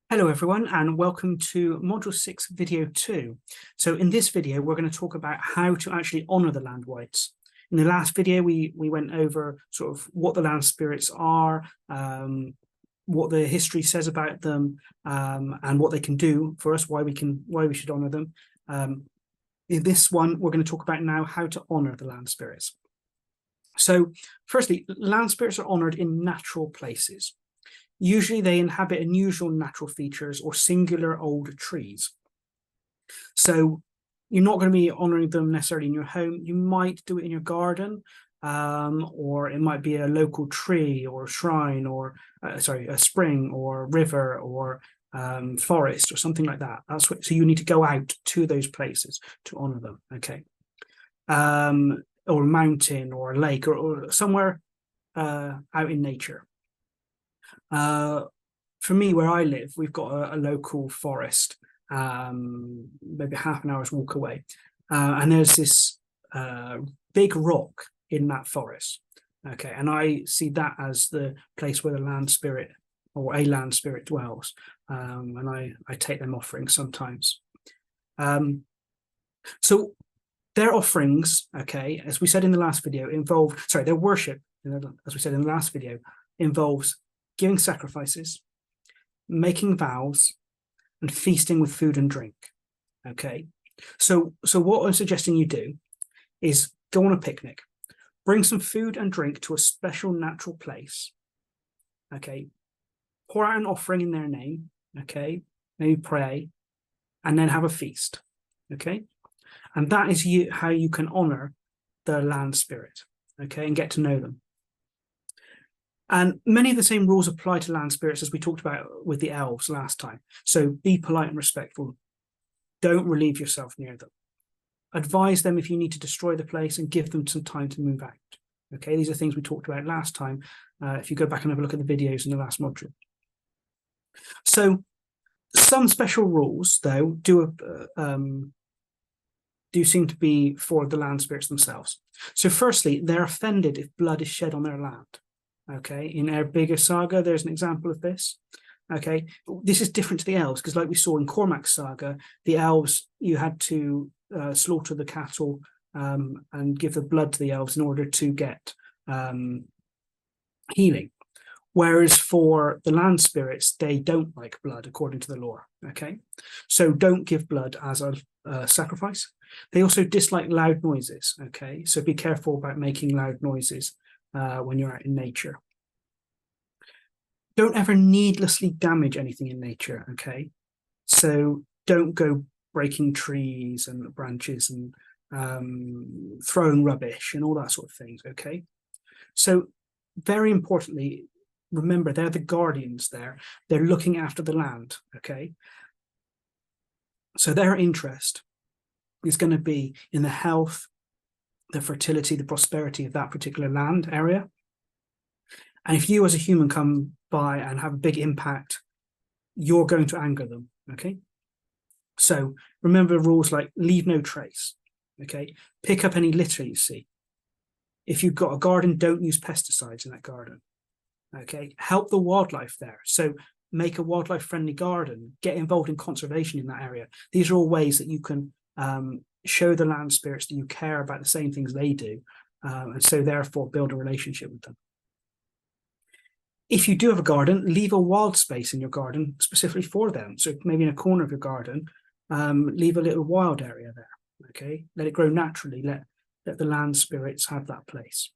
Hello everyone and welcome to Module 6 Video 2. So in this video we're going to talk about how to actually honour the land wights. In the last video we went over sort of what the land spirits are, what the history says about them, and what they can do for us, why we should honour them. In this one we're going to talk about now how to honour the land spirits. So firstly, land spirits are honoured in natural places. Usually they inhabit unusual natural features or singular old trees. So you're not going to be honouring them necessarily in your home. You might do it in your garden, or it might be a local tree or a shrine or, a spring or river or forest or something like that. So you need to go out to those places to honour them, okay? Or a mountain or a lake or somewhere out in nature. For me, where I live, we've got a local forest, maybe half an hour's walk away, and there's this big rock in that forest. Okay, and I see that as the place where the land spirit or a land spirit dwells, and I take them offerings sometimes. So their offerings, okay, as we said in the last video, their worship, as we said in the last video, involves giving sacrifices, making vows, and feasting with food and drink. Okay, so what I'm suggesting you do is go on a picnic, bring some food and drink to a special natural place. Okay, pour out an offering in their name. Okay, maybe pray, and then have a feast. Okay, and that is how you can honor the land spirit. Okay, and get to know them. And many of the same rules apply to land spirits as we talked about with the elves last time. So be polite and respectful. Don't relieve yourself near them. Advise them if you need to destroy the place and give them some time to move out. Okay, these are things we talked about last time. If you go back and have a look at the videos in the last module. So some special rules, though, do seem to be for the land spirits themselves. So firstly, they're offended if blood is shed on their land. Okay, in our bigger saga, there's an example of this. Okay, this is different to the elves because, like we saw in Cormac's saga, the elves, you had to slaughter the cattle and give the blood to the elves in order to get healing. Whereas for the land spirits, they don't like blood according to the lore. Okay, so don't give blood as a sacrifice. They also dislike loud noises. Okay, so be careful about making loud noises when you're out in nature. Don't ever needlessly damage anything in nature, okay? So don't go breaking trees and branches and throwing rubbish and all that sort of things, okay? So very importantly, remember, they're the guardians there. They're looking after the land, okay? So their interest is going to be in the health, the fertility, the prosperity of that particular land area. And if you as a human come by and have a big impact, you're going to anger them, okay? So remember rules like leave no trace, okay? Pick up any litter you see. If you've got a garden, don't use pesticides in that garden, okay? Help the wildlife there. So make a wildlife-friendly garden, get involved in conservation in that area. These are all ways that you can show the land spirits that you care about the same things they do, and so therefore build a relationship with them. If you do have a garden, leave a wild space in your garden specifically for them. So maybe in a corner of your garden, leave a little wild area there, okay? Let it grow naturally, let the land spirits have that place.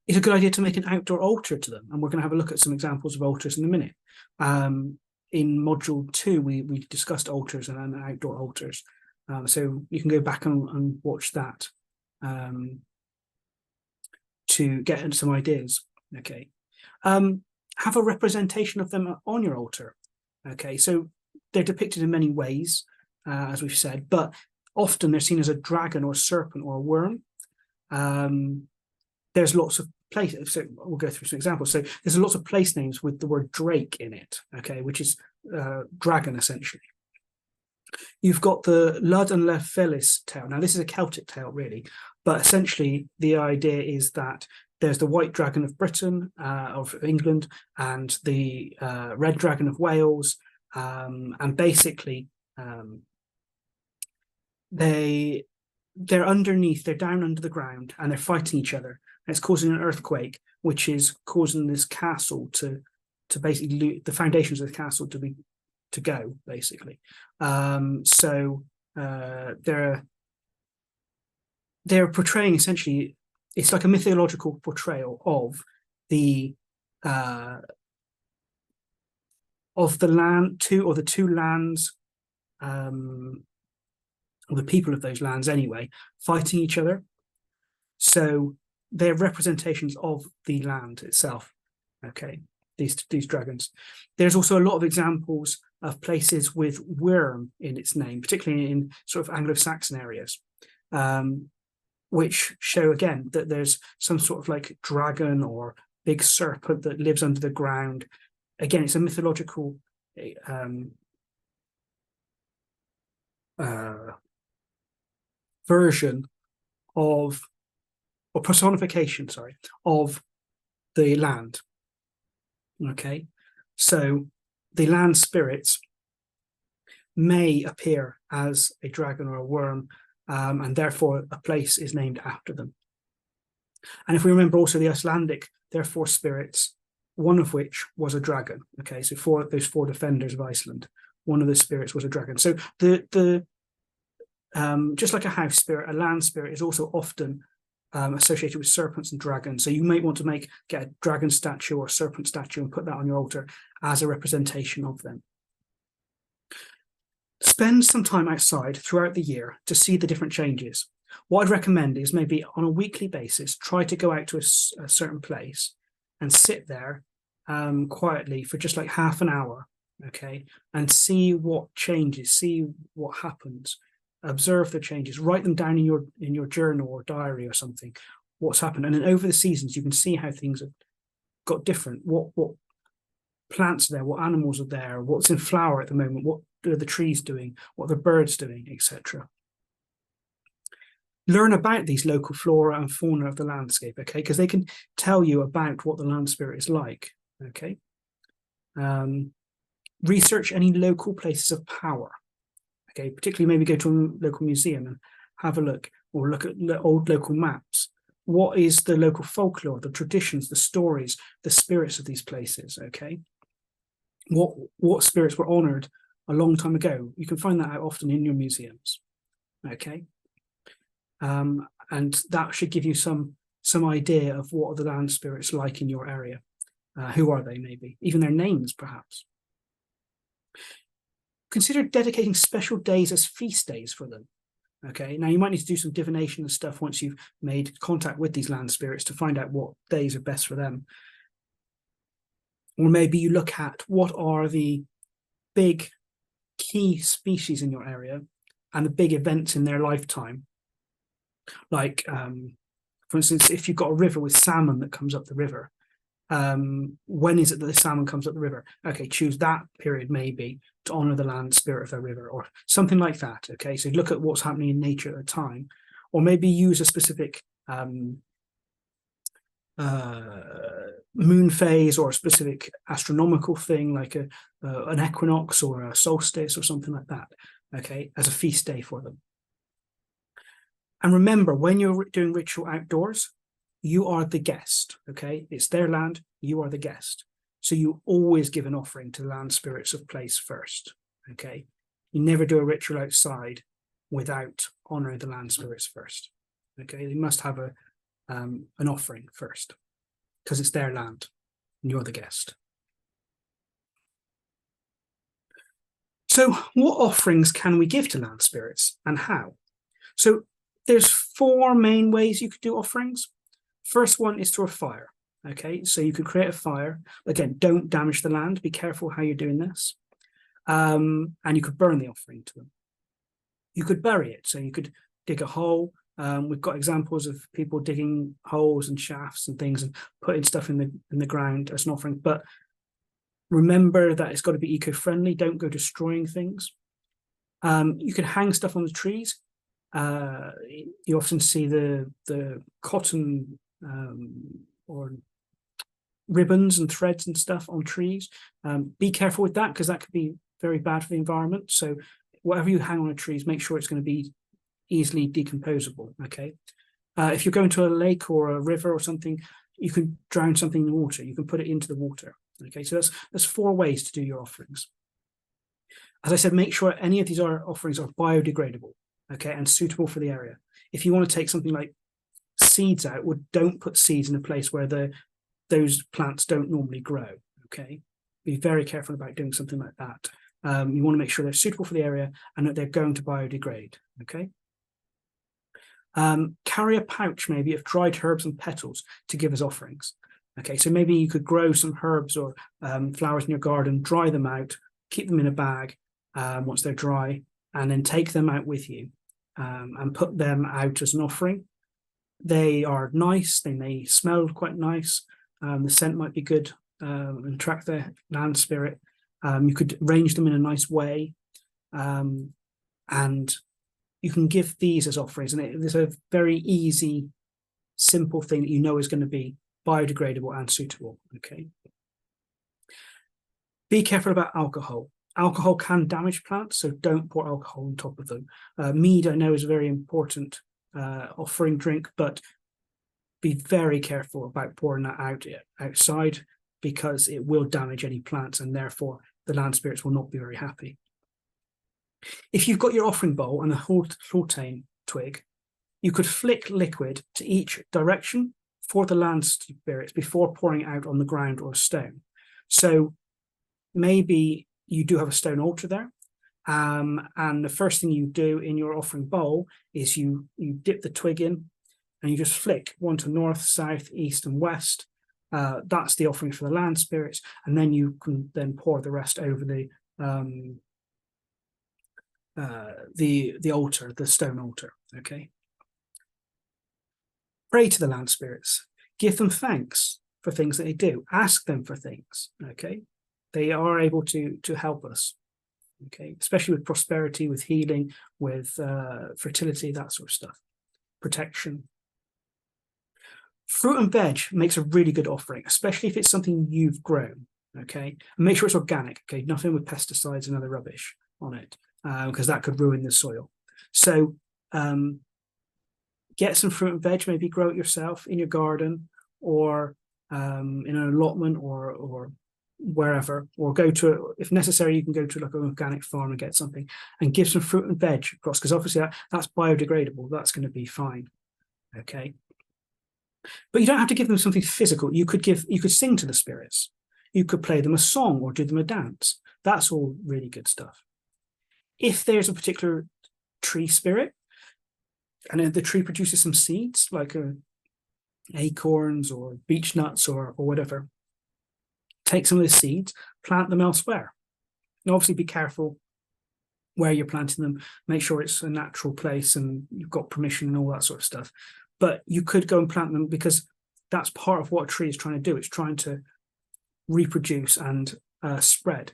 It's a good idea to make an outdoor altar to them, and we're going to have a look at some examples of altars in a minute. In Module 2, we discussed altars and outdoor altars. So you can go back and watch that to get some ideas, okay? Have a representation of them on your altar, okay? So they're depicted in many ways, as we've said, but often they're seen as a dragon or a serpent or a worm. There's lots of places, so we'll go through some examples. So there's lots of place names with the word Drake in it, okay, which is dragon essentially. You've got the Lud and Lefelis tale. Now, this is a Celtic tale, really, but essentially the idea is that there's the white dragon of Britain, of England, and the red dragon of Wales, and basically they're underneath, they're down under the ground, and they're fighting each other. And it's causing an earthquake, which is causing this castle to basically the foundations of the castle to go basically. So they're portraying essentially, it's like a mythological portrayal of the land, the two lands, or the people of those lands anyway, fighting each other. So they're representations of the land itself. Okay, these dragons. There's also a lot of examples of places with worm in its name, particularly in sort of Anglo-Saxon areas, which show again that there's some sort of like dragon or big serpent that lives under the ground. Again, it's a mythological version of, or personification, sorry, of the land. Okay, so the land spirits may appear as a dragon or a worm, and therefore a place is named after them. And if we remember also the Icelandic, there are 4 spirits, one of which was a dragon. Okay, so those 4 defenders of Iceland, one of the spirits was a dragon. So the just like a house spirit, a land spirit is also often associated with serpents and dragons. So you might want to get a dragon statue or a serpent statue and put that on your altar as a representation of them. Spend some time outside throughout the year to see the different changes. What I'd recommend is maybe on a weekly basis, try to go out to a certain place and sit there quietly for just like half an hour, okay, and see what changes, see what happens. Observe the changes, write them down in your journal or diary or something, what's happened. And then over the seasons, you can see how things have got different, what plants are there, what animals are there, what's in flower at the moment, what are the trees doing, what are the birds doing, etc. Learn about these local flora and fauna of the landscape, okay, because they can tell you about what the land spirit is like, okay. Research any local places of power. Okay, particularly maybe go to a local museum and have a look, or look at old local maps. What is the local folklore, the traditions, the stories, the spirits of these places? Okay, what spirits were honoured a long time ago? You can find that out often in your museums. Okay, and that should give you some idea of what are the land spirits like in your area. Who are they? Maybe even their names, perhaps. Consider dedicating special days as feast days for them. Okay, now you might need to do some divination and stuff once you've made contact with these land spirits to find out what days are best for them. Or maybe you look at what are the big key species in your area and the big events in their lifetime. Like, for instance, if you've got a river with salmon that comes up the river, when is it that the salmon comes up the river? Okay, choose that period maybe to honor the land spirit of the river or something like that. Okay, so look at what's happening in nature at the time, or maybe use a specific moon phase or a specific astronomical thing like an equinox or a solstice or something like that, okay, as a feast day for them. And remember, when you're doing ritual outdoors, you are the guest, okay? It's their land, you are the guest. So you always give an offering to the land spirits of place first, okay? You never do a ritual outside without honoring the land spirits first, okay? You must have an offering first because it's their land and you're the guest. So what offerings can we give to land spirits and how? So there's 4 main ways you could do offerings. First one is through a fire. Okay, so you could create a fire. Again, don't damage the land. Be careful how you're doing this. And you could burn the offering to them. You could bury it. So you could dig a hole. We've got examples of people digging holes and shafts and things and putting stuff in the ground as an offering. But remember that it's got to be eco-friendly. Don't go destroying things. You can hang stuff on the trees. You often see the cotton or ribbons and threads and stuff on trees. Be careful with that, because that could be very bad for the environment. So whatever you hang on a trees, make sure it's going to be easily decomposable. Okay. If you're going to a lake or a river or something, you can drown something in the water. You can put it into the water. Okay, so that's 4 ways to do your offerings. As I said, make sure any of these offerings are biodegradable, okay, and suitable for the area. If you want to take something like seeds out, well, don't put seeds in a place where those plants don't normally grow. Okay, be very careful about doing something like that. You want to make sure they're suitable for the area and that they're going to biodegrade. Okay. Carry a pouch maybe of dried herbs and petals to give as offerings. Okay, so maybe you could grow some herbs or flowers in your garden, dry them out, keep them in a bag once they're dry, and then take them out with you and put them out as an offering. They are nice, they may smell quite nice, the scent might be good, and attract the land spirit. You could arrange them in a nice way, and you can give these as offerings, and it's a very easy, simple thing that you know is going to be biodegradable and suitable. Okay. Be careful about alcohol. Alcohol can damage plants, so don't pour alcohol on top of them. Mead, I know, is a very important offering drink, but be very careful about pouring that out outside, because it will damage any plants, and therefore the land spirits will not be very happy. If you've got your offering bowl and a hortane twig, you could flick liquid to each direction for the land spirits before pouring it out on the ground or a stone. So maybe you do have a stone altar there, and the first thing you do in your offering bowl is you dip the twig in and you just flick one to north, south, east, and west. That's the offering for the land spirits, and then you can then pour the rest over the altar, the stone altar. Okay. Pray to the land spirits. Give them thanks for things that they do. Ask them for things. Okay. They are able to help us. Okay. Especially with prosperity, with healing, with fertility, that sort of stuff. Protection. Fruit and veg makes a really good offering, especially if it's something you've grown. Okay. And make sure it's organic. Okay. Nothing with pesticides and other rubbish on it, because that could ruin the soil. So get some fruit and veg, maybe grow it yourself in your garden, or in an allotment, or wherever, or go to, if necessary, you can go to like an organic farm and get something and give some fruit and veg across, because obviously that's biodegradable. That's going to be fine. Okay. But you don't have to give them something physical. You could sing to the spirits. You could play them a song or do them a dance. That's all really good stuff. If there's a particular tree spirit, and the tree produces some seeds, like acorns or beech nuts or whatever, take some of the seeds, plant them elsewhere. And obviously be careful where you're planting them. Make sure it's a natural place and you've got permission and all that sort of stuff. But you could go and plant them, because that's part of what a tree is trying to do. It's trying to reproduce and spread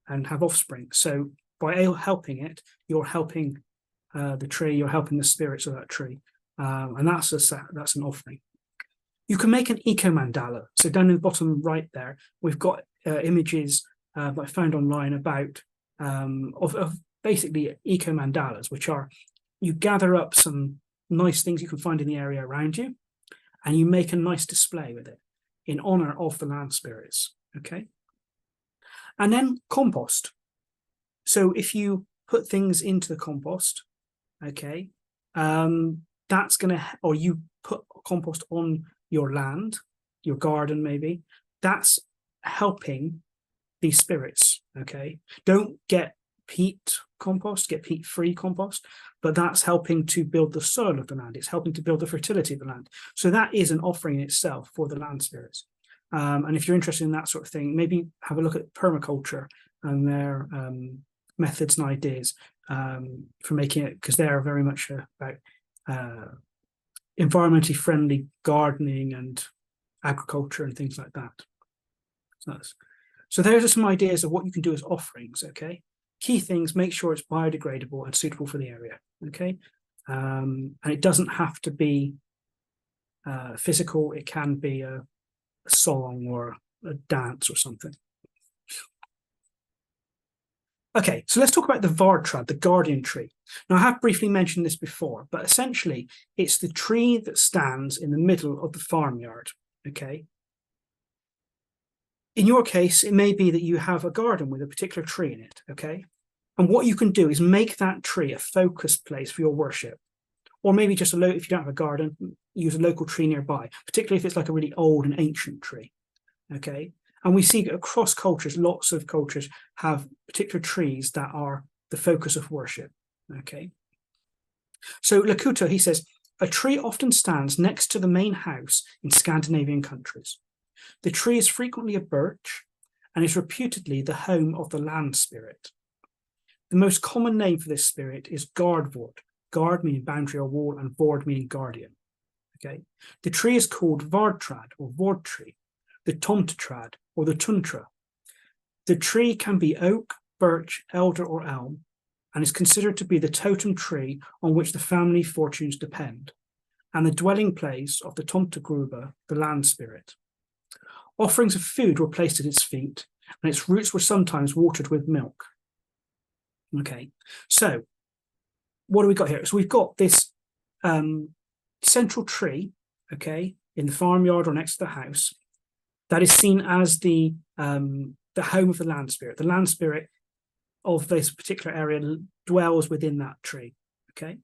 and have offspring. So by helping it, you're helping the tree, you're helping the spirits of that tree, and that's an offering. You can make an eco mandala. So down in the bottom right there, we've got images that I found online about of basically eco mandalas, which are, you gather up some nice things you can find in the area around you, and you make a nice display with it in honor of the land spirits. Okay. And then compost. So if you put things into the compost, okay, that's going to, or you put compost on your land, your garden maybe, that's helping these spirits. Okay. Don't get peat compost, get peat free compost, but that's helping to build the soil of the land. It's helping to build the fertility of the land. So that is an offering in itself for the land spirits. And if you're interested in that sort of thing, maybe have a look at permaculture and their methods and ideas for making it, because they are very much about environmentally friendly gardening and agriculture and things like that. So those are some ideas of what you can do as offerings. Okay. Key things: make sure it's biodegradable and suitable for the area. Okay. And it doesn't have to be physical, it can be a song or a dance or something. Okay, so let's talk about the Vardtrad, the guardian tree. Now, I have briefly mentioned this before, but essentially, it's the tree that stands in the middle of the farmyard, okay? In your case, it may be that you have a garden with a particular tree in it, okay? And what you can do is make that tree a focus place for your worship. Or maybe just if you don't have a garden, use a local tree nearby, particularly if it's like a really old and ancient tree, okay? And we see across cultures, lots of cultures have particular trees that are the focus of worship, okay? So Lakuta, he says, a tree often stands next to the main house in Scandinavian countries. The tree is frequently a birch and is reputedly the home of the land spirit. The most common name for this spirit is Gardvord, guard meaning boundary or wall, and vord meaning guardian, okay? The tree is called Vardtrad or Vord tree, the Tomtetrad, or the Tuntra. The tree can be oak, birch, elder, or elm, and is considered to be the totem tree on which the family fortunes depend, and the dwelling place of the Tomtegruber, the land spirit. Offerings of food were placed at its feet, and its roots were sometimes watered with milk. Okay, so what do we got here? So we've got this central tree, okay, in the farmyard or next to the house, that is seen as the home of the land spirit. The land spirit of this particular area dwells within that tree, okay?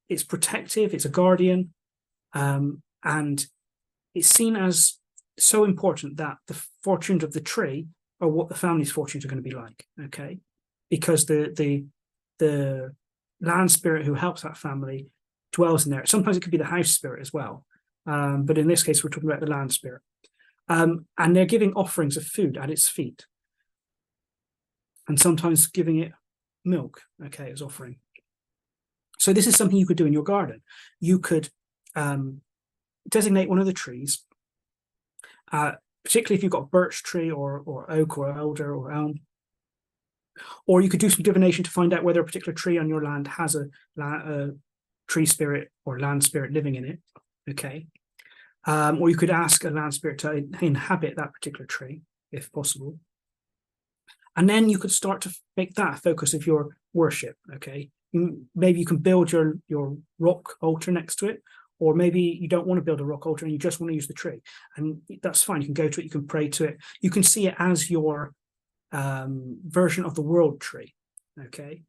It's protective, it's a guardian, and it's seen as so important that the fortunes of the tree are what the family's fortunes are going to be like, okay? Because the land spirit who helps that family dwells in there. Sometimes it could be the house spirit as well, but in this case, we're talking about the land spirit. And they're giving offerings of food at its feet, and sometimes giving it milk, okay, as offering. So this is something you could do in your garden. You could designate one of the trees, particularly if you've got a birch tree or oak or elder or elm, or you could do some divination to find out whether a particular tree on your land has a tree spirit or land spirit living in it, okay? Or you could ask a land spirit to inhabit that particular tree, if possible. And then you could start to make that a focus of your worship, okay? Maybe you can build your rock altar next to it, or maybe you don't want to build a rock altar and you just want to use the tree. And that's fine, you can go to it, you can pray to it. You can see it as your version of the world tree, okay?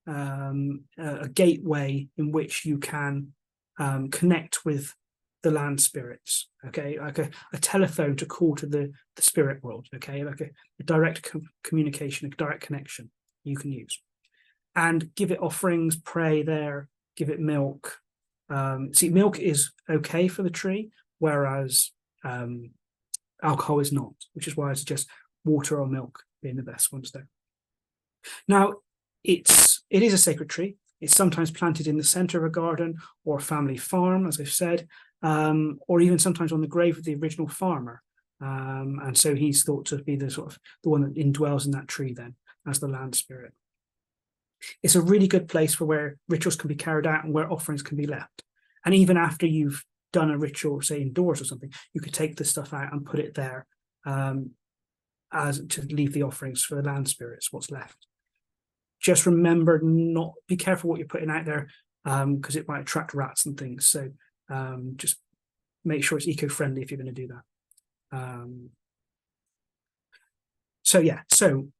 A gateway in which you can connect with the land spirits, okay, like a telephone to call to the spirit world, okay, like a direct communication, a direct connection you can use, and give it offerings, pray there, give it milk. See, milk is okay for the tree, whereas alcohol is not, which is why I suggest water or milk being the best ones there. Now, it is a sacred tree. It's sometimes planted in the center of a garden or a family farm, as I've said, or even sometimes on the grave of the original farmer. And so he's thought to be the one that indwells in that tree then as the land spirit. It's a really good place for where rituals can be carried out and where offerings can be left. And even after you've done a ritual, say indoors or something, you could take the stuff out and put it there as to leave the offerings for the land spirits, what's left. Just remember, be careful what you're putting out there, because it might attract rats and things. So just make sure it's eco-friendly if you're going to do that. So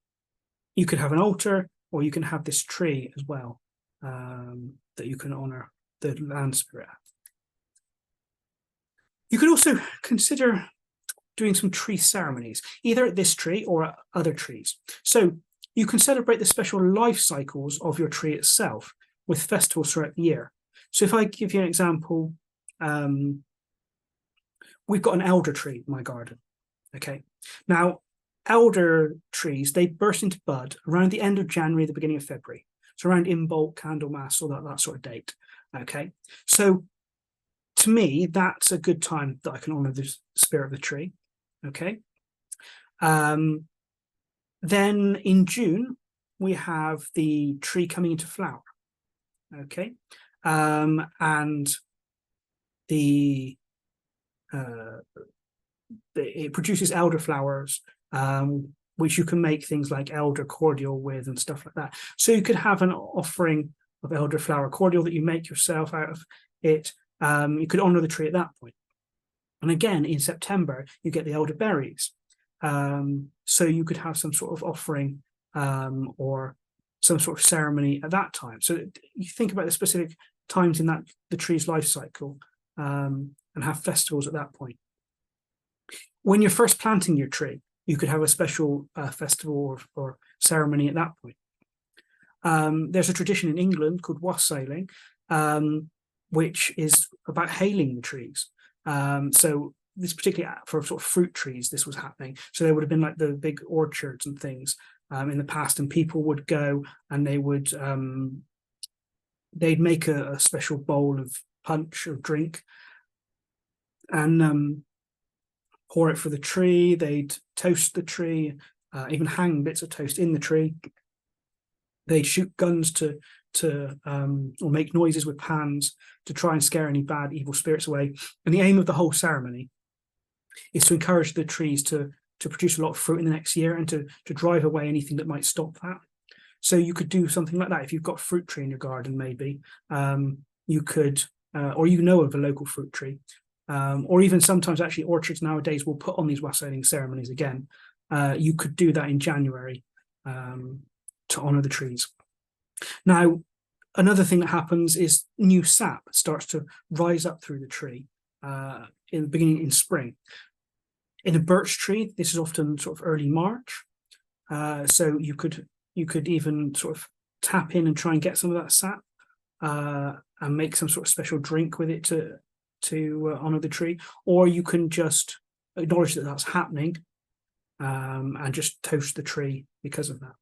you could have an altar, or you can have this tree as well, that you can honor the land spirit. You could also consider doing some tree ceremonies, either at this tree or at other trees. So you can celebrate the special life cycles of your tree itself with festivals throughout the year. So if I give you an example, we've got an elder tree in my garden, okay? Now, elder trees, they burst into bud around the end of January, the beginning of February. So around Imbolc, Candlemas, or that sort of date, okay? So to me, that's a good time that I can honor the spirit of the tree, okay? Then in June, we have the tree coming into flower, okay? And it produces elderflowers, which you can make things like elder cordial with and stuff like that. So you could have an offering of elderflower cordial that you make yourself out of it. You could honor the tree at that point. And again, in September, you get the elderberries. So you could have some sort of offering or some sort of ceremony at that time. So you think about the specific times in that the tree's life cycle and have festivals at that point. When you're first planting your tree, you could have a special festival or ceremony at that point. There's a tradition in England called wassailing, which is about hailing the trees. So this particularly for sort of fruit trees, this was happening. So there would have been like the big orchards and things in the past, and people would go and they'd make a special bowl of punch or drink and pour it for the tree. They'd toast the tree, even hang bits of toast in the tree. They'd shoot guns or make noises with pans to try and scare any bad, evil spirits away. And the aim of the whole ceremony is to encourage the trees to produce a lot of fruit in the next year and to drive away anything that might stop that. So you could do something like that. If you've got a fruit tree in your garden, maybe you could, or you know of a local fruit tree, or even sometimes actually orchards nowadays will put on these wassailing ceremonies again. You could do that in January to honor the trees. Now, another thing that happens is new sap starts to rise up through the tree in the beginning in spring. In a birch tree, this is often sort of early March. So you could even sort of tap in and try and get some of that sap and make some sort of special drink with it to honor the tree. Or you can just acknowledge that that's happening and just toast the tree because of that.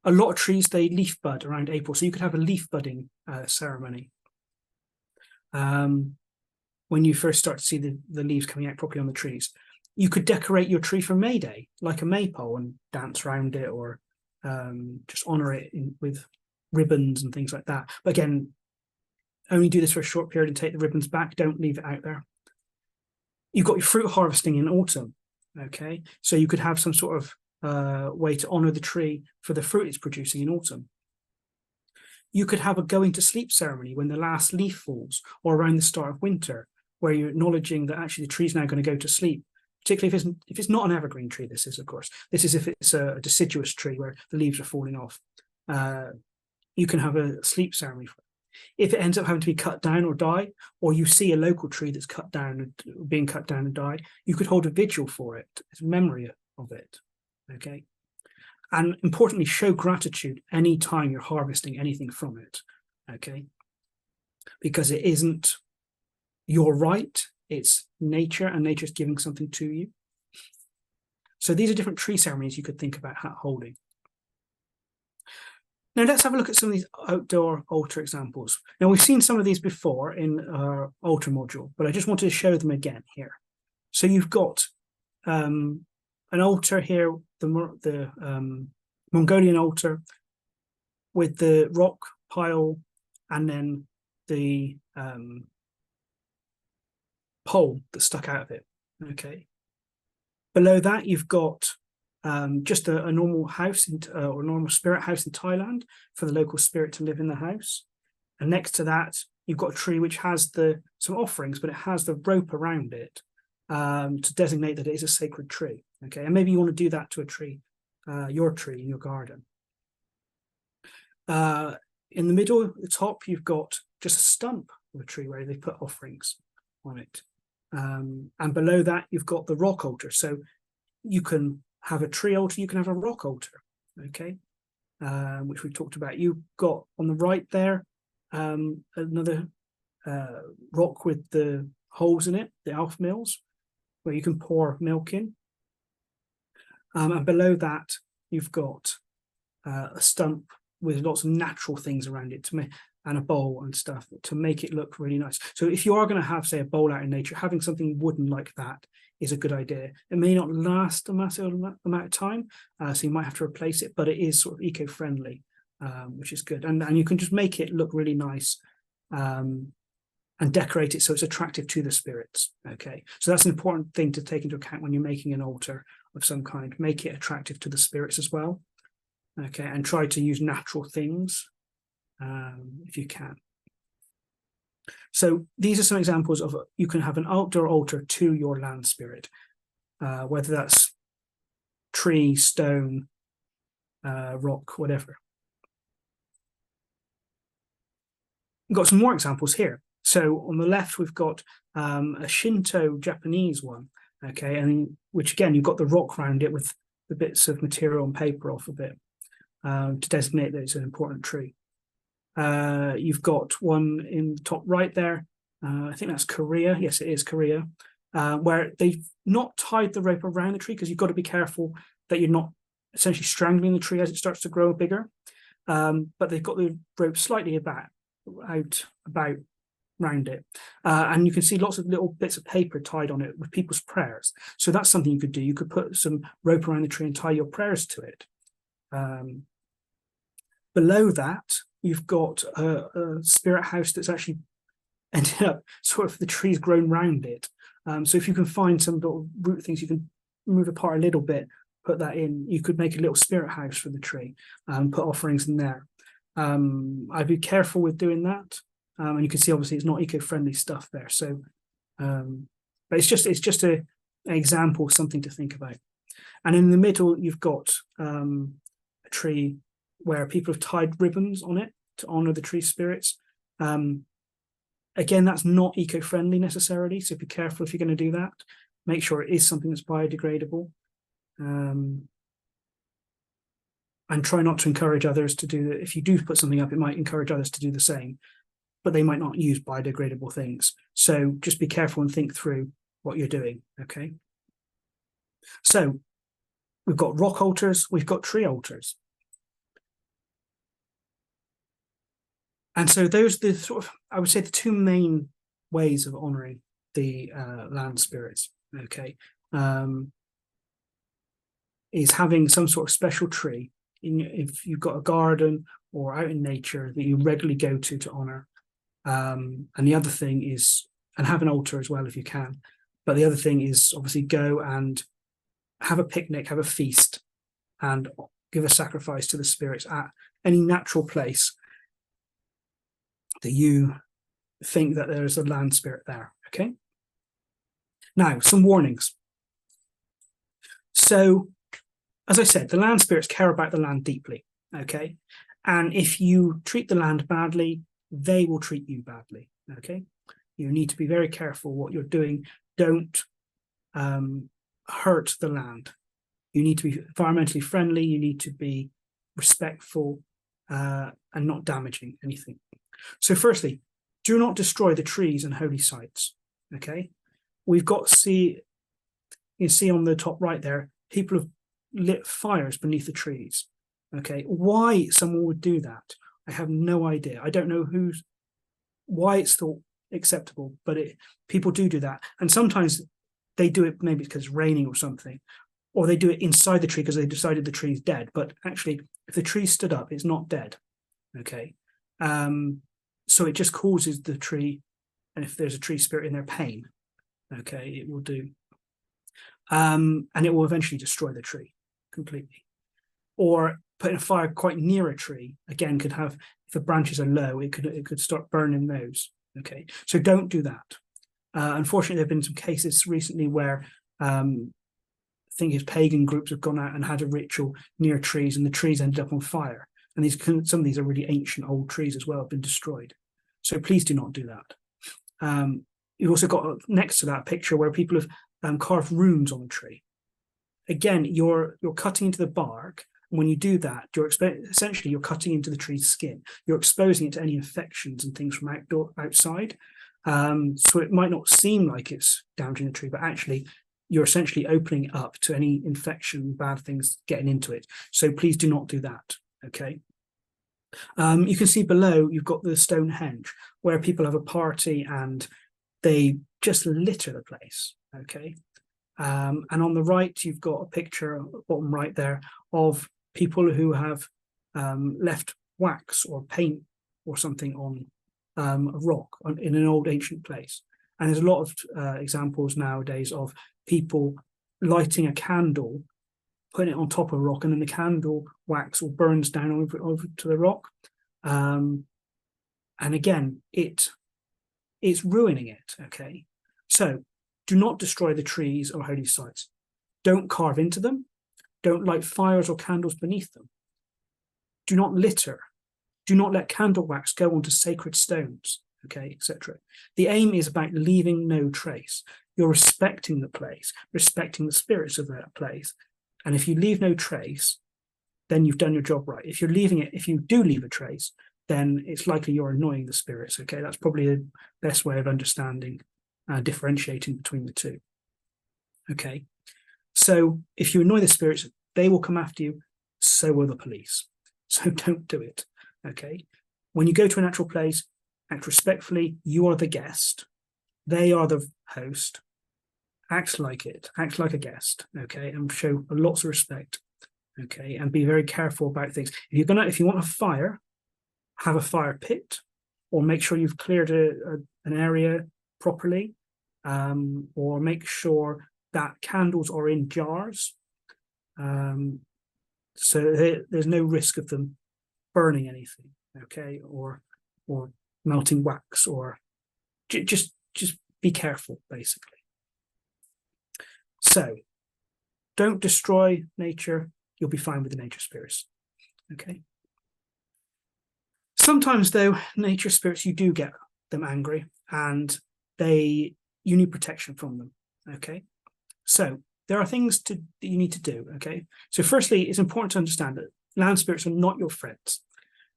A lot of trees, they leaf bud around April, so you could have a leaf budding ceremony. When you first start to see the leaves coming out properly on the trees. You could decorate your tree for May Day, like a maypole, and dance around it or just honor it with ribbons and things like that. But again, only do this for a short period and take the ribbons back. Don't leave it out there. You've got your fruit harvesting in autumn, okay? So you could have some sort of way to honor the tree for the fruit it's producing in autumn. You could have a going to sleep ceremony when the last leaf falls or around the start of winter, where you're acknowledging that actually the tree's now going to go to sleep, particularly if it's not an evergreen tree. This is, of course, this is if it's a deciduous tree where the leaves are falling off. You can have a sleep ceremony for it. If it ends up having to be cut down or die, or you see a local tree that's being cut down and died, you could hold a vigil for it as a memory of it. Okay. And importantly, show gratitude any time you're harvesting anything from it. Okay. Because it isn't your right, it's nature, and nature's giving something to you. So these are different tree ceremonies you could think about holding. Now let's have a look at some of these outdoor altar examples. Now we've seen some of these before in our altar module, but I just wanted to show them again here. So you've got an altar here, the Mongolian altar with the rock pile and then the pole that stuck out of it. Okay. Below that, you've got just a normal house or normal spirit house in Thailand for the local spirit to live in the house. And next to that, you've got a tree which has some offerings, but it has the rope around it to designate that it is a sacred tree. Okay, and maybe you want to do that to a tree, your tree in your garden. In the middle, at the top, you've got just a stump of a tree where they put offerings on it. And below that, you've got the rock altar. So you can have a tree altar, you can have a rock altar, okay, which we talked about. You've got on the right there another rock with the holes in it, the alf mills, where you can pour milk in. And below that, you've got a stump with lots of natural things around it and a bowl and stuff to make it look really nice. So if you are going to have, say, a bowl out in nature, having something wooden like that is a good idea. It may not last a massive amount of time, so you might have to replace it, but it is sort of eco-friendly, which is good. And you can just make it look really nice and decorate it so it's attractive to the spirits. Okay, so that's an important thing to take into account when you're making an altar of some kind. Make it attractive to the spirits as well. Okay, and try to use natural things if you can. So these are some examples of you can have an outdoor altar to your land spirit, whether that's tree, stone, rock, whatever. We've got some more examples here. So on the left, we've got a Shinto Japanese one, okay, and which again, you've got the rock around it with the bits of material and paper off of it to designate that it's an important tree. You've got one in the top right there. I think that's Korea. Yes, it is Korea, where they've not tied the rope around the tree because you've got to be careful that you're not essentially strangling the tree as it starts to grow bigger. But they've got the rope slightly about round it, and you can see lots of little bits of paper tied on it with people's prayers. So that's something you could do. You could put some rope around the tree and tie your prayers to it. Below that, you've got a spirit house that's actually ended up sort of the tree's grown round it. So if you can find some little root things, you can move apart a little bit, put that in. You could make a little spirit house for the tree, put offerings in there. I'd be careful with doing that. And you can see obviously it's not eco-friendly stuff there. So, but it's just an example, something to think about. And in the middle, you've got a tree where people have tied ribbons on it to honor the tree spirits. Again, that's not eco-friendly necessarily, so be careful if you're going to do that. Make sure it is something that's biodegradable. And try not to encourage others to do that. If you do put something up, it might encourage others to do the same, but they might not use biodegradable things. So just be careful and think through what you're doing, okay? So we've got rock altars, we've got tree altars. And so those are the sort of, I would say, the two main ways of honoring the land spirits, okay? Is having some sort of special tree, if you've got a garden or out in nature that you regularly go to honor. And the other thing is, and have an altar as well if you can, but the other thing is obviously go and have a picnic, have a feast, and give a sacrifice to the spirits at any natural place that you think that there is a land spirit there, okay? Now, some warnings. So, as I said, the land spirits care about the land deeply, okay? And if you treat the land badly, they will treat you badly, okay? You need to be very careful what you're doing. Don't hurt the land. You need to be environmentally friendly. You need to be respectful and not damaging anything. So firstly, do not destroy the trees and holy sites, okay? We've got you see on the top right there, people have lit fires beneath the trees, okay? Why someone would do that, I have no idea. I don't know why it's thought acceptable, but people do that. And sometimes they do it maybe because it's raining or something, or they do it inside the tree because they decided the tree's dead. But actually, if the tree stood up, it's not dead, okay? So it just causes the tree, and if there's a tree spirit in there, pain, okay, it will do. And it will eventually destroy the tree completely. Or putting a fire quite near a tree, again, could have, if the branches are low, it could start burning those, okay? So don't do that. Unfortunately, there have been some cases recently where I think it's pagan groups have gone out and had a ritual near trees, and the trees ended up on fire. And some of these are really ancient old trees as well, have been destroyed. So please do not do that. You've also got next to that picture where people have carved runes on the tree. Again, you're cutting into the bark. And when you do that, essentially you're cutting into the tree's skin. You're exposing it to any infections and things from outside. So it might not seem like it's damaging the tree, but actually you're essentially opening it up to any infection, bad things getting into it. So please do not do that, okay? You can see below, you've got the Stonehenge, where people have a party and they just litter the place, okay? And on the right, you've got a picture, bottom right there, of people who have left wax or paint or something on a rock in an old ancient place. And there's a lot of examples nowadays of people lighting a candle, putting it on top of a rock, and then the candle wax or burns down over to the rock. And again, it's ruining it, okay? So do not destroy the trees or holy sites. Don't carve into them. Don't light fires or candles beneath them. Do not litter. Do not let candle wax go onto sacred stones, okay, etc. The aim is about leaving no trace. You're respecting the place, respecting the spirits of that place. And if you leave no trace, then you've done your job right. If you do leave a trace, then it's likely you're annoying the spirits, okay? That's probably the best way of understanding, differentiating between the two, okay? So if you annoy the spirits, they will come after you, so will the police. So don't do it, okay? When you go to a natural place, act respectfully. You are the guest. They are the host. Act like it. Act like a guest, okay? And show lots of respect, okay? And be very careful about things. If you want a fire, have a fire pit, or make sure you've cleared an area properly, or make sure that candles are in jars, so there's no risk of them burning anything, okay, or melting wax, or just be careful, basically. So don't destroy nature. You'll be fine with the nature spirits, okay. Sometimes, though, nature spirits, you do get them angry, and you need protection from them, okay. So there are things that you need to do, okay. So firstly, it's important to understand that land spirits are not your friends.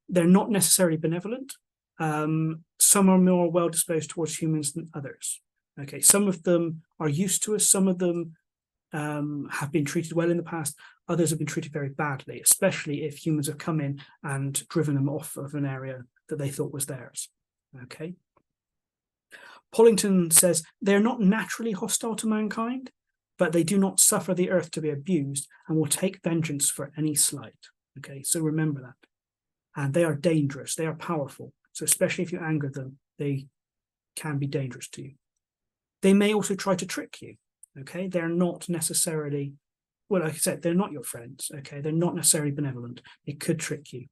They're not necessarily benevolent. Some are more well disposed towards humans than others, okay. Some of them are used to us. Some of them have been treated well in the past. Others have been treated very badly, especially if humans have come in and driven them off of an area that they thought was theirs, okay. Pollington says, they're not naturally hostile to mankind, but they do not suffer the earth to be abused and will take vengeance for any slight, okay. So remember that. And they are dangerous. They are powerful. So especially if you anger them, they can be dangerous to you. They may also try to trick you, okay. They're not necessarily, well, like I said, they're not your friends, okay. They're not necessarily benevolent. They could trick you.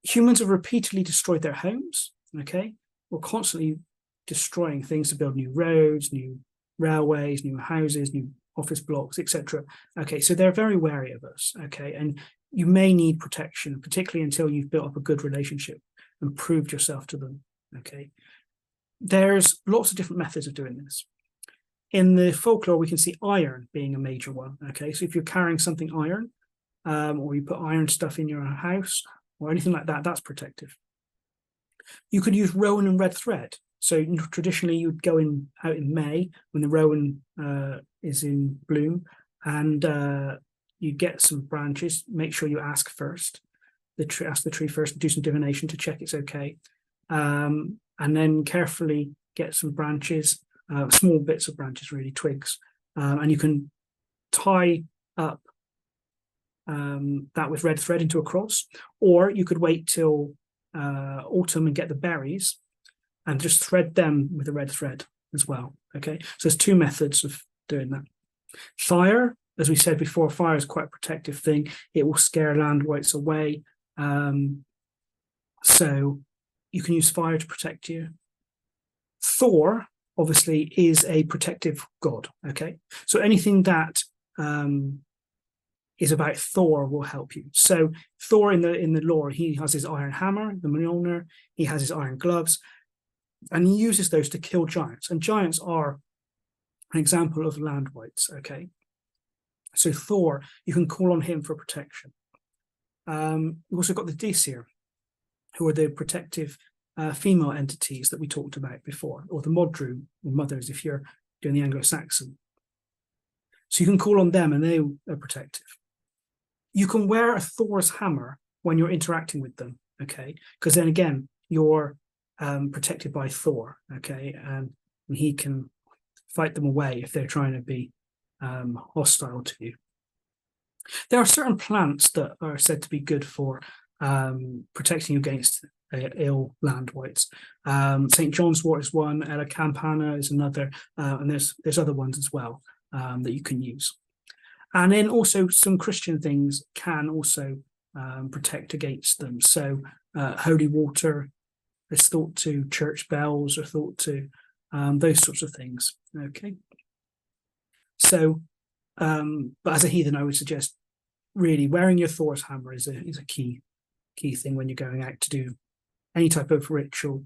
Humans have repeatedly destroyed their homes, okay. We're constantly destroying things to build new roads, new railways, new houses, new office blocks, etc. Okay, so they're very wary of us, okay, and you may need protection, particularly until you've built up a good relationship and proved yourself to them, okay. There's lots of different methods of doing this. In the folklore, we can see iron being a major one, okay. So if you're carrying something iron, or you put iron stuff in your house or anything like that, that's protective. You could use rowan and red thread. So traditionally you'd go out in May when the rowan is in bloom, and you get some branches. Make sure you ask first. Ask the tree first, do some divination to check it's okay, and then carefully get some branches, small bits of branches, really, twigs, and you can tie up that with red thread into a cross, or you could wait till autumn and get the berries and just thread them with a red thread as well, okay. So there's two methods of doing that. Fire, as we said before, fire is quite a protective thing. It will scare land wights away, so you can use fire to protect you. Thor obviously is a protective god, okay. So anything that is about Thor will help you. So Thor in the lore, he has his iron hammer, the Mjolnir, he has his iron gloves, and he uses those to kill giants. And giants are an example of land wights, okay. So Thor, you can call on him for protection. We've also got the Disir, who are the protective female entities that we talked about before, or the Modru, or mothers, if you're doing the Anglo-Saxon. So you can call on them and they are protective. You can wear a Thor's hammer when you're interacting with them, okay? Because then again, you're protected by Thor, okay? And he can fight them away if they're trying to be hostile to you. There are certain plants that are said to be good for protecting you against ill land wights. St. John's wort is one, Ella Campana is another, and there's other ones as well that you can use. And then also some Christian things can also protect against them. So holy water is thought to, church bells are thought to, those sorts of things. Okay. So, but as a heathen, I would suggest really wearing your Thor's hammer is a key thing when you're going out to do any type of ritual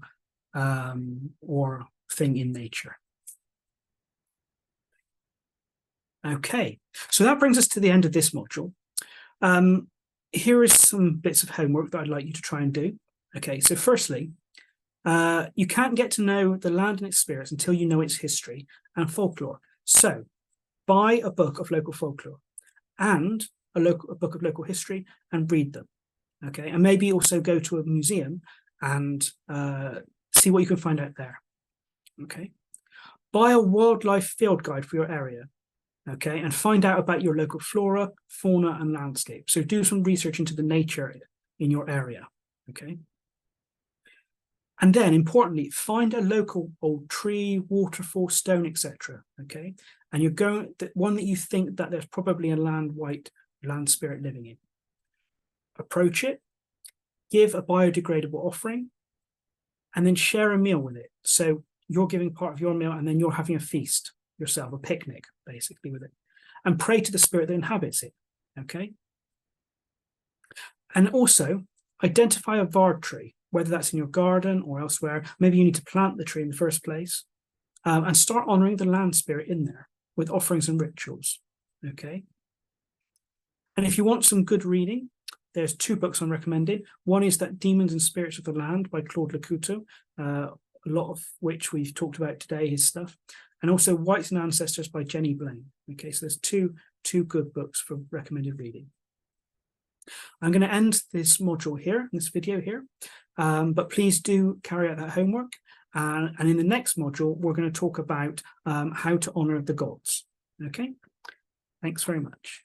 or thing in nature. Okay, so that brings us to the end of this module. Here is some bits of homework that I'd like you to try and do. Okay, so firstly, you can't get to know the land and its spirits until you know its history and folklore. So buy a book of local folklore and a book of local history and read them. Okay, and maybe also go to a museum and see what you can find out there. Okay, buy a wildlife field guide for your area. Okay, and find out about your local flora, fauna, and landscape. So do some research into the nature in your area. Okay. And then, importantly, find a local old tree, waterfall, stone, etc. Okay, and you're going one that you think that there's probably a land spirit living in. Approach it, give a biodegradable offering, and then share a meal with it. So you're giving part of your meal, and then you're having a feast yourself, a picnic, basically, with it, and pray to the spirit that inhabits it. Okay, and also identify a vard tree, whether that's in your garden or elsewhere. Maybe you need to plant the tree in the first place, and start honoring the land spirit in there with offerings and rituals. Okay, and if you want some good reading, there's 2 books I'm recommending. One is that Demons and Spirits of the Land by Claude Lecoultre, a lot of which we've talked about today, his stuff, and also Whites and Ancestors by Jenny Blaine. Okay, so there's two good books for recommended reading. I'm going to end this module here, this video here, but please do carry out that homework. And in the next module, we're going to talk about how to honor the gods. Okay, thanks very much.